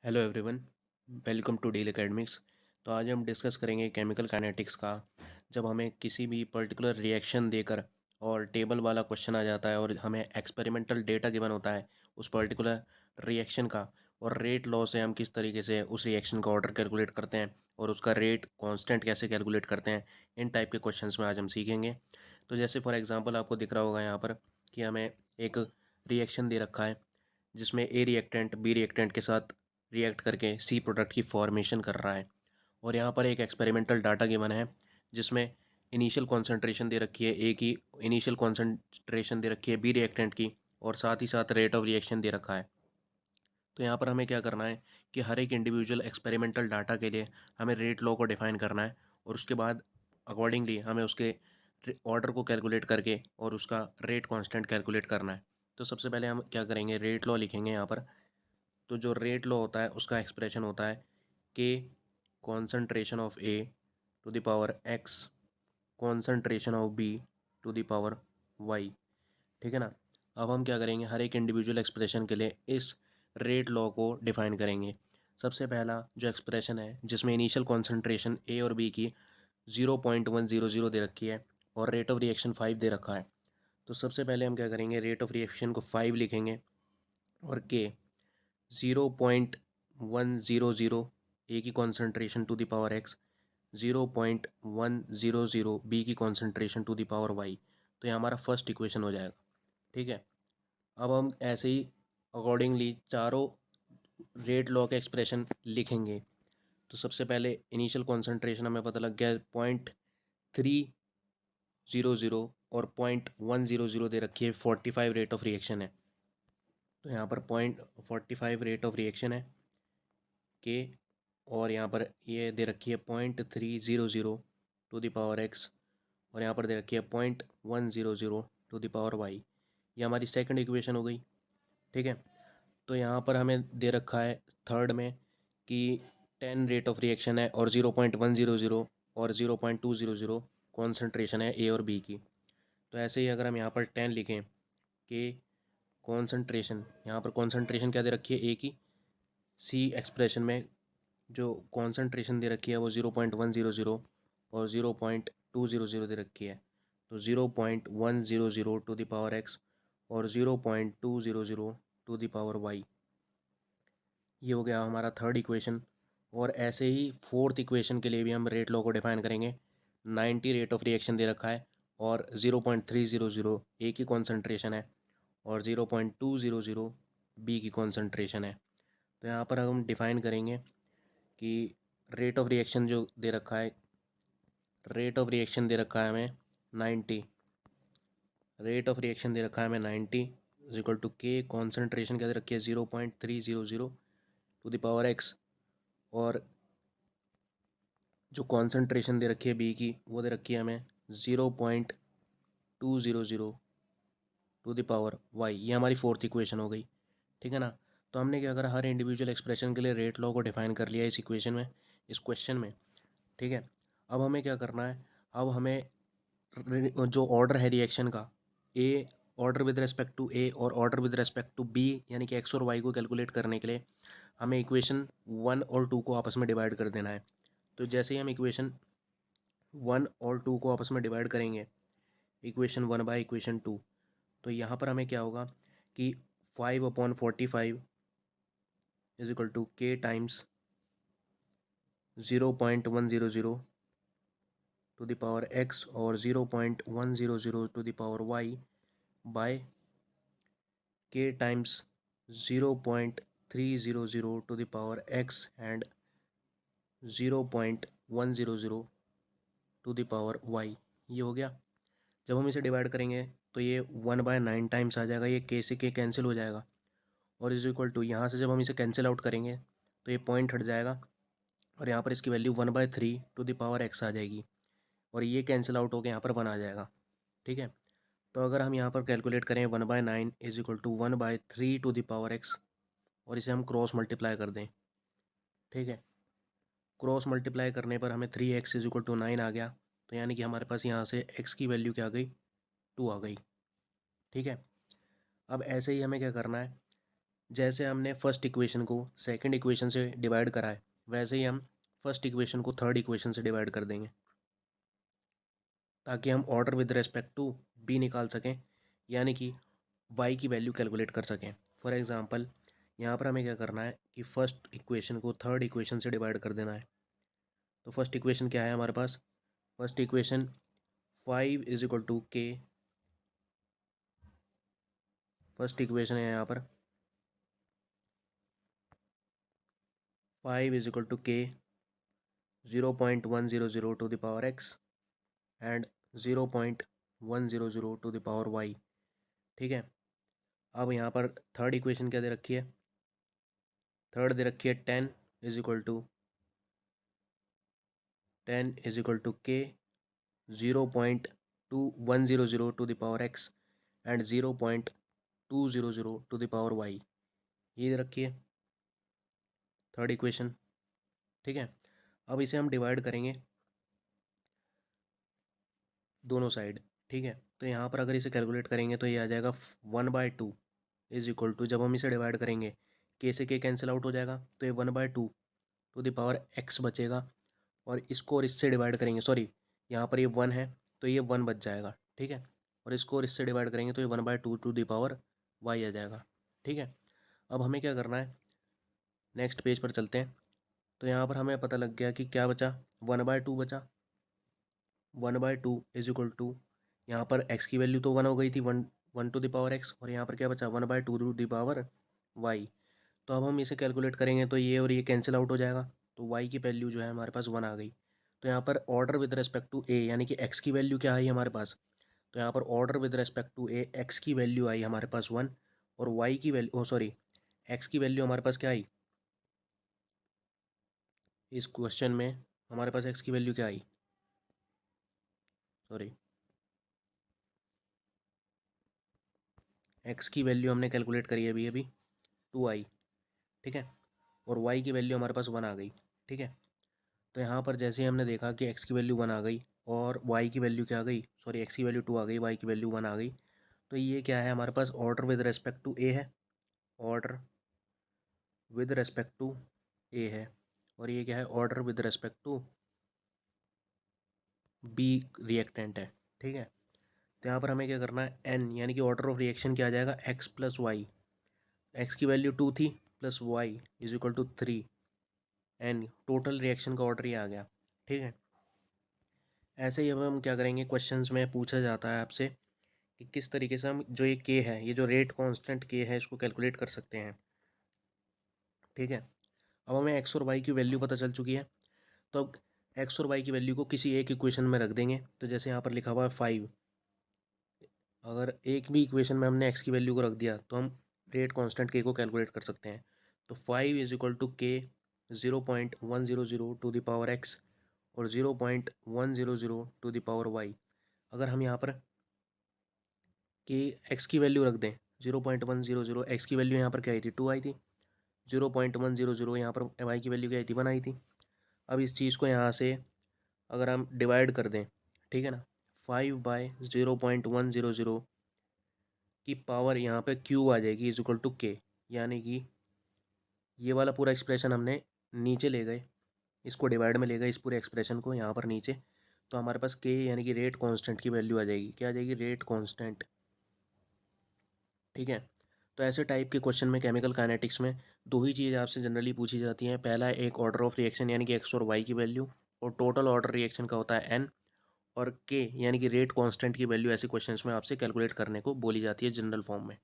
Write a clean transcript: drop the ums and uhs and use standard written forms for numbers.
Hello everyone, welcome to daily academics. तो आज हम डिस्कस करेंगे केमिकल काइनेटिक्स का। जब हमें किसी भी पर्टिकुलर रिएक्शन देकर और टेबल वाला क्वेश्चन आ जाता है और हमें एक्सपेरिमेंटल डेटा गिवन होता है उस पर्टिकुलर रिएक्शन का, और रेट लॉ से हम किस तरीके से उस रिएक्शन का ऑर्डर कैलकुलेट करते हैं और उसका रेट कांस्टेंट कैसे कैलकुलेट करते हैं, इन टाइप के क्वेश्चंस में आज हम सीखेंगे। तो जैसे फॉर एग्जांपल आपको दिख रहा होगा यहाँ पर कि हमें एक रिएक्शन दे रखा है जिसमें ए रिएक्टेंट बी रिएक्टेंट के साथ रिएक्ट करके सी प्रोडक्ट की फॉर्मेशन कर रहा है। और यहाँ पर एक एक्सपेरिमेंटल डाटा गिवन है जिसमें इनिशियल कॉन्सेंट्रेशन दे रखी है ए की, इनिशियल कॉन्सेंट्रेशन दे रखी है बी रिएक्टेंट की, और साथ ही साथ रेट ऑफ रिएक्शन दे रखा है। तो यहाँ पर हमें क्या करना है कि हर एक इंडिविजुअल एक्सपेरिमेंटल डाटा के लिए हमें रेट लॉ को डिफाइन करना है, और उसके बाद अकॉर्डिंगली हमें उसके ऑर्डर को कैलकुलेट करके और उसका रेट कांस्टेंट कैलकुलेट करना है। तो सबसे पहले हम क्या करेंगे, रेट लॉ लिखेंगे यहाँ पर। तो जो रेट लॉ होता है उसका एक्सप्रेशन होता है के concentration of A to the power X concentration of B to the power Y. ठीक है ना। अब हम क्या करेंगे, हर एक इंडिविजुअल एक्सप्रेशन के लिए इस रेट लॉ को डिफाइन करेंगे। सबसे पहला जो एक्सप्रेशन है जिसमें इनिशियल कॉन्सेंट्रेशन ए और बी की 0.100 दे रखी है और रेट ऑफ रिएक्शन 5 दे रखा है। तो सबसे पहले हम क्या करेंगे, रेट ऑफ रिएक्शन को 5 लिखेंगे और के 0.100 ए की concentration to the power X, 0.100 B की concentration to the power Y. तो ये हमारा फर्स्ट इक्वेशन हो जाएगा। ठीक है। अब हम ऐसे ही अकॉर्डिंगली चारों रेट लॉ के एक्सप्रेशन लिखेंगे। तो सबसे पहले इनिशियल कॉन्सेंट्रेशन हमें पता लग गया 0.300 और 0.100 दे रखी है, 45 रेट ऑफ रिएक्शन है। तो यहाँ पर 0.45 रेट ऑफ रिएक्शन है के, और यहाँ पर ये दे रखी है 0.300 टू द पावर एक्स, और यहाँ पर दे रखी है 0.100 टू द पावर वाई। ये हमारी सेकंड इक्वेशन हो गई। ठीक है। तो यहाँ पर हमें दे रखा है थर्ड में कि 10 रेट ऑफ रिएक्शन है और 0.100 और 0.200 कॉन्सेंट्रेशन है ए और बी की। तो ऐसे ही अगर हम यहाँ पर 10 लिखें कि कॉन्सेंट्रेशन, यहाँ पर कॉन्सेंट्रेशन क्या दे रखी है ए की, सी एक्सप्रेशन में जो कॉन्सेंट्रेशन दे रखी है वो 0.100 और 0.200 दे रखी है। तो 0.100 टू द पावर एक्स और 0.200 टू द पावर वाई। ये हो गया हमारा थर्ड इक्वेशन। और ऐसे ही फोर्थ इक्वेशन के लिए भी हम रेट लॉ को डिफाइन करेंगे। 90 रेट ऑफ रिएक्शन दे रखा है और 0.300 ए की कॉन्सेंट्रेशन है और 0.200 बी की कॉन्सेंट्रेशन है। तो यहाँ पर हम डिफाइन करेंगे कि रेट ऑफ रिएक्शन जो दे रखा है, रेट ऑफ रिएक्शन दे रखा है हमें 90, रेट ऑफ रिएक्शन दे रखा है हमें 90 इज इक्वल टू के कॉन्सेंट्रेशन क्या दे रखी है 0.300 टू द पावर एक्स, और जो कॉन्सेंट्रेशन दे रखी है बी की वो दे रखी है हमें 0.200 टू द पावर वाई। ये हमारी फोर्थ इक्वेशन हो गई। ठीक है ना। तो हमने क्या करा, हर इंडिविजुअल एक्सप्रेशन के लिए रेट लॉ को डिफाइन कर लिया इस इक्वेशन में, इस क्वेश्चन में। ठीक है। अब हमें क्या करना है, अब हमें जो ऑर्डर है रिएक्शन का, A order with respect to A और order with respect to B यानी कि एक्स और वाई को कैलकुलेट करने के लिए हमें इक्वेशन 1 और 2 को आपस में डिवाइड कर देना है। तो जैसे ही हम इक्वेशन 1 और 2 को आपस में डिवाइड करेंगे, इक्वेशन 1 बाय इक्वेशन 2, तो यहाँ पर हमें क्या होगा कि 5/45 is equal to k times 0.100 to the power X और 0.100 to the power Y by k times 0.300 to the power X and 0.100 to the power Y. ये हो गया। जब हम इसे डिवाइड करेंगे तो ये 1/9 टाइम्स आ जाएगा, ये के से के कैंसिल हो जाएगा, और इज इक्वल टू यहाँ से जब हम इसे कैंसिल आउट करेंगे तो ये पॉइंट हट जाएगा और यहाँ पर इसकी value 1/3 to the power X आ जाएगी, और ये कैंसिल आउट होकर यहाँ पर 1 आ जाएगा। ठीक है। तो अगर हम यहाँ पर कैलकुलेट करें 1/9 is equal to 1/3 to the power X, और इसे हम क्रॉस मल्टीप्लाई कर दें। ठीक है। क्रॉस मल्टीप्लाई करने पर हमें 3x इज इक्वल टू 9 आ गया। तो यानी कि हमारे पास यहाँ से x की वैल्यू क्या आ गई, 2 आ गई। ठीक है। अब ऐसे ही हमें क्या करना है, जैसे हमने फर्स्ट इक्वेशन को सेकंड इक्वेशन से डिवाइड करा है, वैसे ही हम फर्स्ट इक्वेशन को थर्ड इक्वेशन से डिवाइड कर देंगे, ताकि हम order with respect to B निकाल सकें, यानी कि वाई की वैल्यू कैलकुलेट कर सकें। फॉर एग्ज़ाम्पल यहाँ पर हमें क्या करना है कि फ़र्स्ट इक्वेशन को थर्ड इक्वेशन से डिवाइड कर देना है। तो फर्स्ट इक्वेशन क्या है हमारे पास? First equation 5 is equal to k, first equation है यहाँ पर 5 is equal to k 0.100 to the power X and 0.100 to the power Y. ठीक है, अब यहाँ पर थर्ड इक्वेशन क्या दे रखी है? थर्ड दे रखी है 10 इज इक्वल टू के 0.2100 to the power X and 0.200 to the power Y, ये दे रखी है थर्ड इक्वेशन। ठीक है, अब इसे हम डिवाइड करेंगे दोनों साइड। ठीक है, तो यहाँ पर अगर इसे कैलकुलेट करेंगे तो ये आ जाएगा 1/2 इज इक्वल टू, जब हम इसे डिवाइड करेंगे के से के कैंसिल आउट हो जाएगा, तो ये 1/2 टू द पावर एक्स बचेगा, और इसको और इससे डिवाइड करेंगे, सॉरी यहाँ पर ये 1 है तो ये 1 बच जाएगा। ठीक है, और इसको और इससे डिवाइड करेंगे तो ये 1/2 टू द पावर वाई आ जाएगा। ठीक है, अब हमें क्या करना है, नेक्स्ट पेज पर चलते हैं। तो यहाँ पर हमें पता लग गया कि क्या बचा, 1/2 बचा। 1/2 इज इक्वल टू, यहाँ पर x की वैल्यू तो 1 हो गई थी, 1 टू द पावर x, और यहाँ पर क्या बचा 1/2 टू द पावर y। तो अब हम इसे कैलकुलेट करेंगे तो ये और ये कैंसिल आउट हो जाएगा, तो y की वैल्यू जो है हमारे पास 1 आ गई। तो यहाँ पर order with respect to a, यानी कि x की वैल्यू क्या आई हमारे पास? तो यहाँ पर order with respect to a x की वैल्यू आई हमारे पास 1, और y की वैल्यू, सॉरी x की वैल्यू हमारे पास क्या आई इस क्वेश्चन में? हमारे पास x की वैल्यू क्या आई, सॉरी x की वैल्यू हमने कैलकुलेट करी है अभी अभी 2 आई। ठीक है, और y की वैल्यू हमारे पास 1 आ गई। ठीक है, तो यहाँ पर जैसे ही हमने देखा कि x की वैल्यू 1 आ गई और y की वैल्यू क्या आ गई, सॉरी x की वैल्यू 2 आ गई, y की वैल्यू 1 आ गई, तो ये क्या है हमारे पास? Order with respect to a है, order with respect to a है, और ये क्या है? Order with respect to b reactant है। ठीक है, तो यहाँ पर हमें क्या करना है, n यानी कि ऑर्डर ऑफ रिएक्शन क्या आ जाएगा, x प्लस वाई। x की वैल्यू 2 थी plus y is equal to 3, an total reaction का ऑर्डर ये आ गया। ठीक है, ऐसे ही अब हम क्या करेंगे, क्वेश्चंस में पूछा जाता है आपसे कि किस तरीके से हम जो ये के है, ये जो रेट कांस्टेंट के है, इसको कैलकुलेट कर सकते हैं। ठीक है, अब हमें एक्स और वाई की वैल्यू पता चल चुकी है, तो अब एक्स और वाई की वैल्यू को किसी एक इक्वेशन में रख देंगे। तो जैसे यहाँ पर लिखा हुआ है 5, अगर एक भी इक्वेशन में हमने एक्स की वैल्यू को रख दिया तो हम रेट कांस्टेंट के को कैलकुलेट कर सकते हैं। तो 5 is equal to k 0.100 to the power X और 0.100 टू द पावर वाई। अगर हम यहाँ पर कि एक्स की वैल्यू रख दें 0.100, एक्स की वैल्यू यहाँ पर क्या आई थी, 2 आई थी। 0.100 यहाँ पर वाई की वैल्यू क्या आई थी, 1 आई थी। अब इस चीज़ को यहाँ से अगर हम डिवाइड कर दें, ठीक है ना, 5/0.100 की पावर यहाँ पे क्यू आ जाएगी इज इक्वल टू के, यानी कि ये वाला पूरा एक्सप्रेशन हमने नीचे ले गए, इसको डिवाइड में ले गए इस पूरे एक्सप्रेशन को यहाँ पर नीचे, तो हमारे पास के यानी कि रेट कांस्टेंट की वैल्यू आ जाएगी। क्या आ जाएगी? Rate constant. ठीक है, तो ऐसे टाइप के क्वेश्चन में केमिकल काइनेटिक्स में दो ही चीज़ आपसे जनरली पूछी जाती हैं। पहला है एक ऑर्डर ऑफ रिएक्शन यानी कि एक्स और वाई की वैल्यू, और टोटल ऑर्डर रिएक्शन का होता है एन, और के यानी कि रेट कांस्टेंट की वैल्यू ऐसे क्वेश्चंस में आपसे कैलकुलेट करने को बोली जाती है जनरल फॉर्म में।